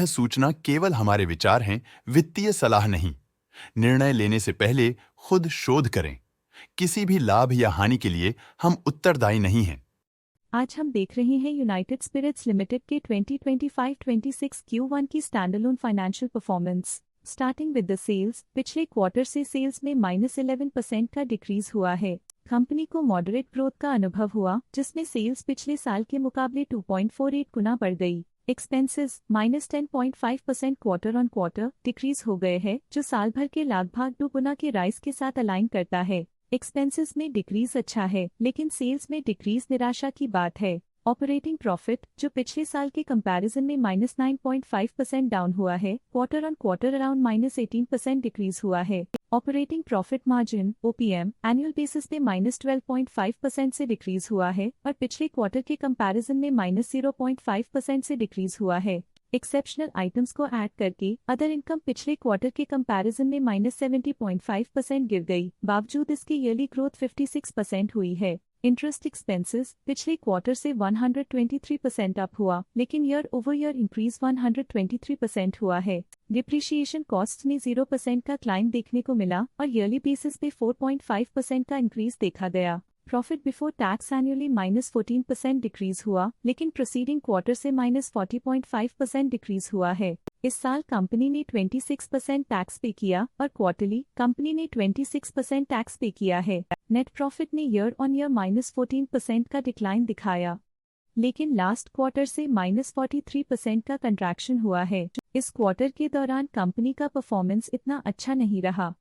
सूचना केवल हमारे विचार हैं, वित्तीय सलाह नहीं। निर्णय लेने से पहले खुद शोध करें। किसी भी लाभ या हानि के लिए हम उत्तरदायी नहीं हैं। आज हम देख रहे हैं यूनाइटेड स्पिरिट्स लिमिटेड के 2025-26 Q1 की standalone financial performance. Starting with the sales, पिछले क्वार्टर से सेल्स में -11% का डिक्रीज हुआ है। कंपनी को मॉडरेट ग्रोथ का अनुभव हुआ, जिसमें सेल्स पिछले साल के मुकाबले 2.48 गुना बढ़ गई। Expenses -10.5% quarter on quarter decrease हो गए हैं, जो साल भर के लगभग 2 गुना के राइज के साथ अलाइन करता है। एक्सपेंसेस में डिक्रीज अच्छा है, लेकिन सेल्स में डिक्रीज निराशा की बात है। ऑपरेटिंग प्रॉफिट, जो पिछले साल के कंपैरिजन में -9.5% डाउन हुआ है, quarter on quarter around -18% decrease हुआ है। Operating profit margin OPM annual basis पे -12.5% से डिक्रीज हुआ है और पिछले क्वार्टर के कंपैरिजन में -0.5% से डिक्रीज हुआ है। एक्सेप्शनल आइटम्स को ऐड करके अदर इनकम पिछले क्वार्टर के कंपैरिजन में -70.5% गिर गई, बावजूद इसकी ईयरली ग्रोथ 56% हुई है। इंटरेस्ट एक्सपेंसेस पिछले क्वार्टर से 123% अप हुआ, लेकिन ईयर ओवर ईयर इंक्रीज 123% हुआ है। डिप्रिशिएशन कॉस्ट में 0% का क्लाइम देखने को मिला और ईयरली बेसिस पे 4.5% का इंक्रीज देखा गया। Profit before tax annually -14% decrease हुआ, लेकिन प्रोसीडिंग क्वार्टर से -40.5% डिक्रीज हुआ है। इस साल कंपनी ने 26% टैक्स पे किया और क्वार्टरली कंपनी ने 26% टैक्स पे किया है। नेट प्रॉफिट ने ईयर ऑन ईयर -14% का डिक्लाइन दिखाया, लेकिन लास्ट क्वार्टर से -43% का कंट्रैक्शन हुआ है। इस क्वार्टर के दौरान कंपनी का परफॉर्मेंस इतना अच्छा नहीं रहा।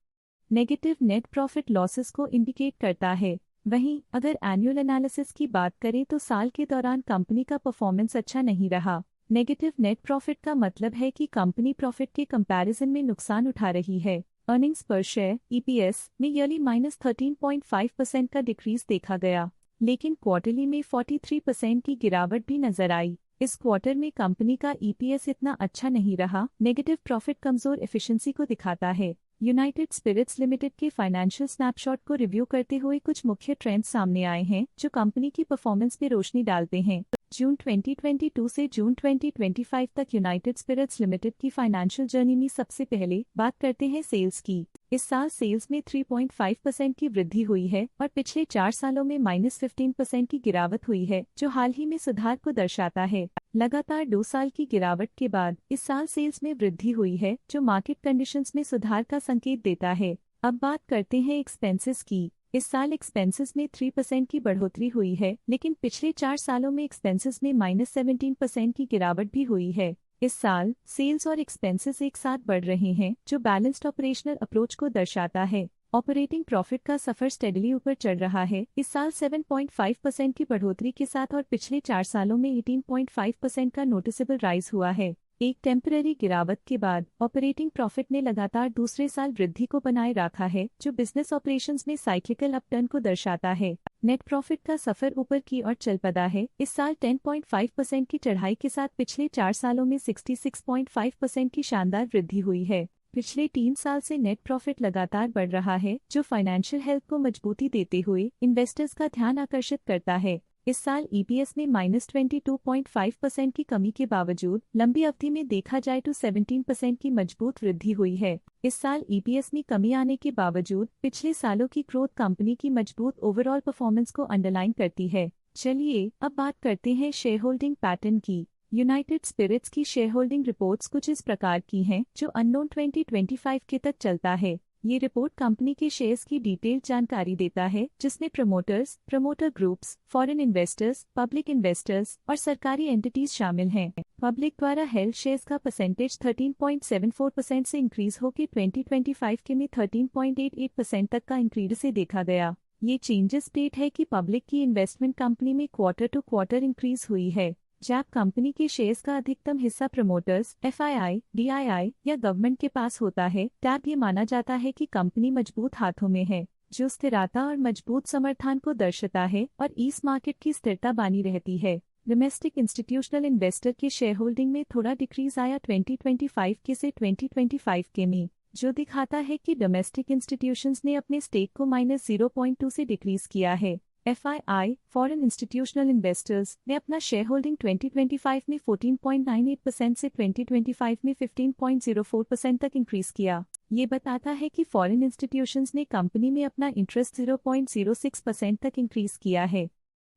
नेगेटिव नेट प्रॉफिट लॉसेस को इंडिकेट करता है। वहीं अगर एनुअल एनालिसिस की बात करें तो साल के दौरान कंपनी का परफॉर्मेंस अच्छा नहीं रहा। नेगेटिव नेट प्रॉफिट का मतलब है कि कंपनी प्रॉफिट के कंपैरिजन में नुकसान उठा रही है। अर्निंग्स पर शेयर EPS में ईयरली -13.5% का डिक्रीज देखा गया, लेकिन क्वार्टरली में 43% की गिरावट भी नजर आई। इस क्वार्टर में कंपनी का EPS इतना अच्छा नहीं रहा। नेगेटिव प्रॉफिट कमजोर एफिशिएंसी को दिखाता है। यूनाइटेड स्पिरिट्स लिमिटेड के फाइनेंशियल स्नैपशॉट को रिव्यू करते हुए कुछ मुख्य ट्रेंड्स सामने आए हैं, जो कंपनी की परफॉर्मेंस पे रोशनी डालते हैं। जून 2022 से जून 2025 तक यूनाइटेड स्पिरिट्स लिमिटेड की फाइनेंशियल जर्नी में सबसे पहले बात करते हैं सेल्स की। इस साल सेल्स में 3.5% की वृद्धि हुई है और पिछले 4 सालों में -15% की गिरावट हुई है, जो हाल ही में सुधार को दर्शाता है। लगातार 2 साल की गिरावट के बाद इस साल सेल्स में वृद्धि हुई है, जो मार्केट कंडीशंस में सुधार का संकेत देता है। अब बात करते हैं एक्सपेंसेस की। इस साल एक्सपेंसेस में 3% की बढ़ोतरी हुई है, लेकिन पिछले 4 सालों में एक्सपेंसेस में -17% की गिरावट भी हुई है। इस साल सेल्स और एक्सपेंसेस एक साथ बढ़ रहे हैं, जो बैलेंस्ड ऑपरेशनल अप्रोच को दर्शाता है। ऑपरेटिंग प्रॉफिट का सफर स्टेडली ऊपर चढ़ रहा है। इस साल 7.5% की बढ़ोतरी के साथ और पिछले 4 सालों में 18.5% का नोटिसेबल राइज हुआ है। एक टेम्पररी गिरावट के बाद ऑपरेटिंग प्रॉफिट ने लगातार दूसरे साल वृद्धि को बनाए रखा है, जो बिजनेस ऑपरेशंस में साइक्लिकल अपटर्न को दर्शाता है। नेट प्रॉफिट का सफर ऊपर की ओर चल पड़ा है। इस साल 10.5% की चढ़ाई के साथ पिछले 4 सालों में 66.5% की शानदार वृद्धि हुई है। पिछले 3 साल से नेट प्रॉफिट लगातार बढ़ रहा है, जो फाइनेंशियल हेल्थ को मजबूती देते हुए इन्वेस्टर्स का ध्यान आकर्षित करता है। इस साल EPS में -22.5% की कमी के बावजूद लंबी अवधि में देखा जाए तो 17% की मजबूत वृद्धि हुई है। इस साल EPS में कमी आने के बावजूद पिछले सालों की ग्रोथ कंपनी की मजबूत ओवरऑल परफॉर्मेंस को अंडरलाइन करती है। चलिए अब बात करते हैं शेयर होल्डिंग पैटर्न की। यूनाइटेड स्पिरिट्स की शेयर होल्डिंग रिपोर्ट्स कुछ इस प्रकार की हैं, जो अननोन 2025 के तक चलता है। ये रिपोर्ट कंपनी के शेयर्स की डिटेल्ड जानकारी देता है, जिसमें promoters, promoter groups, foreign investors, public investors और सरकारी एंटिटीज शामिल हैं। पब्लिक द्वारा हेल्ड शेयर्स का परसेंटेज 13.74% से इंक्रीज होकर 2025 के में 13.88% तक का इंक्रीज से देखा गया। ये चेंजेस स्टेट है कि पब्लिक की इन्वेस्टमेंट कंपनी में क्वार्टर टू क्वार्टर इंक्रीज हुई है। जब कंपनी के शेयर्स का अधिकतम हिस्सा प्रमोटर्स, FII, DII या गवर्नमेंट के पास होता है, तब ये माना जाता है कि कंपनी मजबूत हाथों में है, जो स्थिरता और मजबूत समर्थन को दर्शाता है और इस मार्केट की स्थिरता बनी रहती है। डोमेस्टिक इंस्टीट्यूशनल इन्वेस्टर की शेयर होल्डिंग में थोड़ा डिक्रीज आया 2025 के से 2025 के में, जो दिखाता है कि डोमेस्टिक इंस्टीट्यूशंस ने अपने स्टेक को -0.2 से डिक्रीज किया है। FII, फॉरेन इंस्टीट्यूशनल इन्वेस्टर्स ने अपना शेयर होल्डिंग 2025 में 14.98% से 2025 में 15.04% तक इंक्रीज किया। ये बताता है कि फॉरेन इंस्टीट्यूशंस ने कंपनी में अपना इंटरेस्ट 0.06% तक इंक्रीज किया है।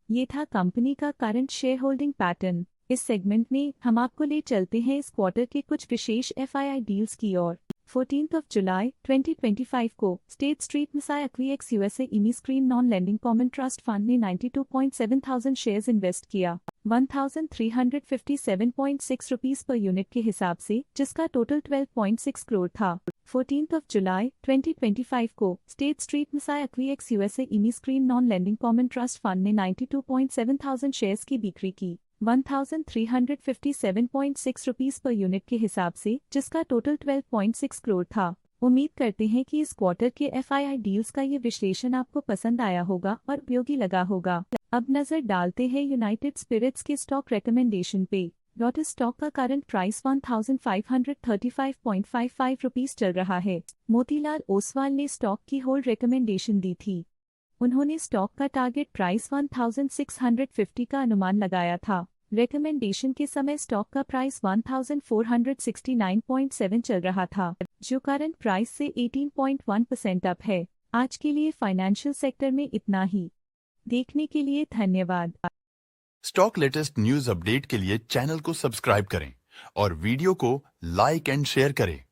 ये था कंपनी का करंट शेयर होल्डिंग पैटर्न। इस सेगमेंट में हम आपको ले चलते हैं इस क्वार्टर के कुछ विशेष FII डील्स की ओर। 14 जुलाई 2025 को स्टेट स्ट्रीट मिसाई एक्वीएक्स USA IMI screen non lending common trust fund ने 92.7 थाउजेंड शेयर्स इन्वेस्ट किया 1357.6 रुपीस पर यूनिट के हिसाब से, जिसका टोटल 12.6 करोड़ था। 14 जुलाई 2025 को स्टेट स्ट्रीट मिसाई एक्वीएक्स USA IMI screen non lending common trust fund ने 92.7 थाउजेंड शेयर्स की बिक्री की 1357.6 रुपीस पर यूनिट के हिसाब से, जिसका टोटल 12.6 करोड़ था। उम्मीद करते हैं कि इस क्वार्टर के FII डील्स का ये विश्लेषण आपको पसंद आया होगा और उपयोगी लगा होगा। अब नजर डालते हैं यूनाइटेड स्पिरिट्स के स्टॉक रिकमेंडेशन पे। लोटस स्टॉक का करंट प्राइस 1535.55 रुपीस चल रहा है। मोतीलाल ओसवाल ने स्टॉक की होल्ड रिकमेंडेशन दी थी। उन्होंने स्टॉक का टारगेट प्राइस 1650 का अनुमान लगाया था। रिकमेंडेशन के समय स्टॉक का प्राइस 1469.7 चल रहा था, जो करंट प्राइस से 18.1% अप है। आज के लिए फाइनेंशियल सेक्टर में इतना ही। देखने के लिए धन्यवाद। स्टॉक लेटेस्ट न्यूज अपडेट के लिए चैनल को सब्सक्राइब करें और वीडियो को लाइक एंड शेयर करें।